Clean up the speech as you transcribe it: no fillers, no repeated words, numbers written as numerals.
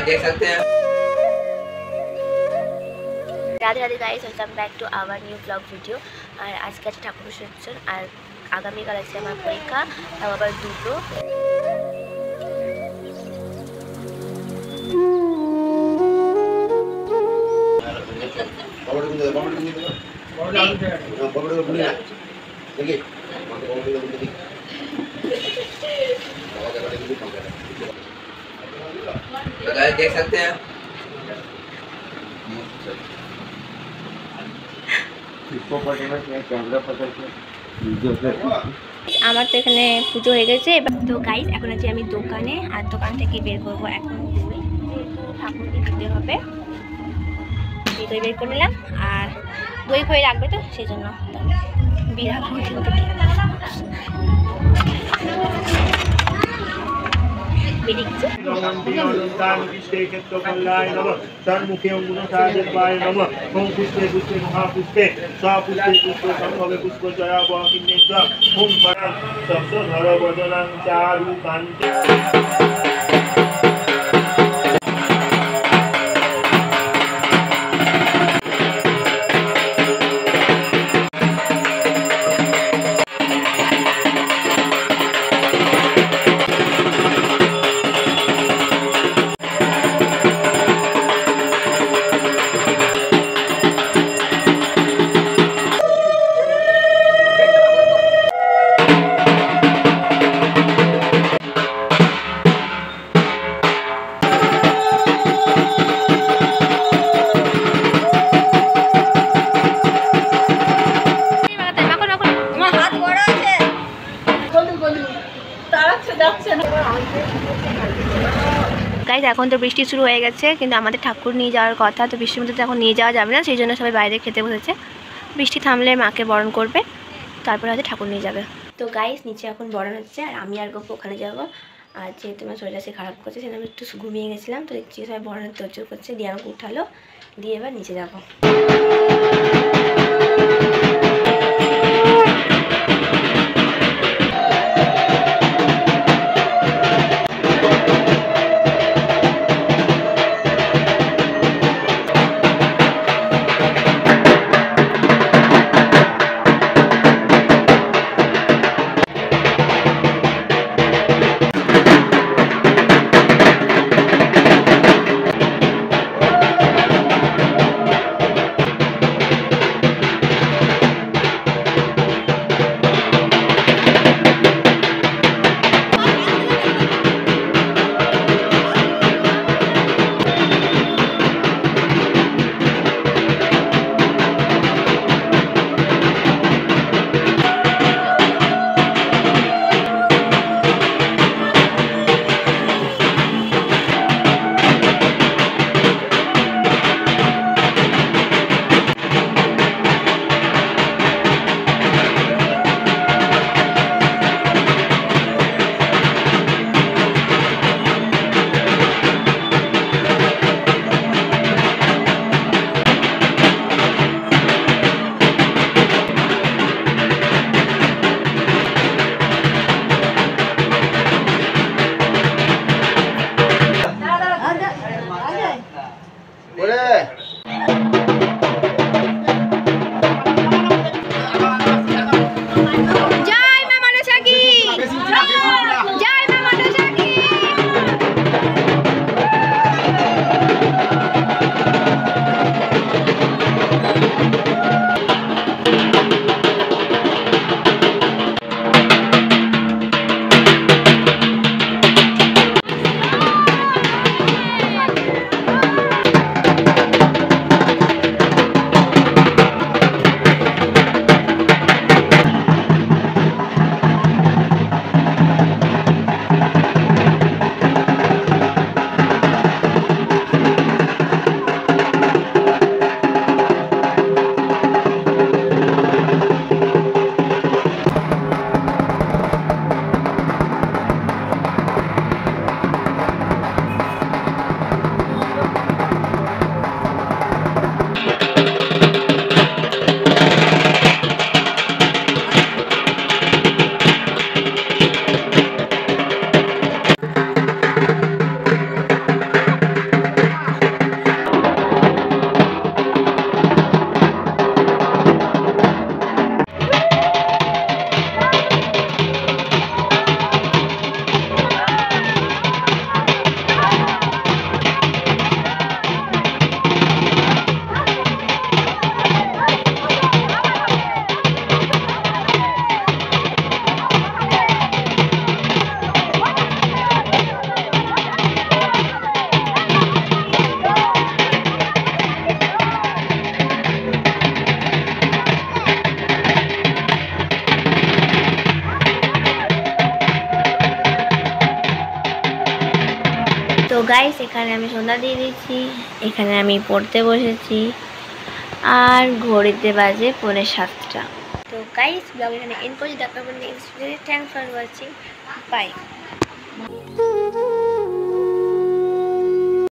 देख सकते हैं। Radhe Radhe guys, welcome back to our new blog video. আর আজকে আছে ঠাকুর বিসর্জন, আর আগামীকাল আছে আমার পরীক্ষা, তাও আবার দুটো। देख सकते हैं। আমার তো এখানে পুজো হয়ে গেছে। তো গাইস এখন আছি আমি দোকানে, আর দোকান থেকে বের করবো এখন দই, ঠাকুরকে দিতে হবে। দই বের করে নিলাম, আর দই খয়ে রাখবে তো সেই জন্য বিরাট तन्मुखे अंगुनसादिर्वाय नमः। ओम पुष्पे पुष्पे महापुष्पे सपुष्पे पुष्पे संभवे पुष्प जया वाकिन्नेच ओम परं सप्तधर वदनं चारु कान्ते। গাইস এখন তো বৃষ্টি শুরু হয়ে গেছে, কিন্তু আমাদের ঠাকুর নিয়ে যাওয়ার কথা, তো বৃষ্টির মধ্যে তো এখন নিয়ে যাওয়া যাবে না, সেই জন্য সবাই বাইরে খেতে বসেছে। বৃষ্টি থামলে মাকে বরণ করবে, তারপরে হয়তো ঠাকুর নিয়ে যাবে। তো গাইস নিচে এখন বরণ হচ্ছে, আর আমি আর গপ্প ওখানে যাবো। আর যেহেতু আমার শরীরটা সে খারাপ করছে, সেটা আমি একটু ঘুমিয়ে গেছিলাম, তো দেখছি সবাই বরণের তোড়জোড় করছে, দিয়ে আমাকে উঠালো, দিয়ে এবার নিচে যাবো। গাইস এখানে আমি সন্ধ্যা দিয়ে দিচ্ছি, এখানে আমি পড়তে বসেছি, আর ঘড়িতে বাজে 6:45। তো গাইস ব্লগ এখানে এন্ড করছি, দেখা হবে নেক্সট ভিডিওতে। Thanks for watching, by.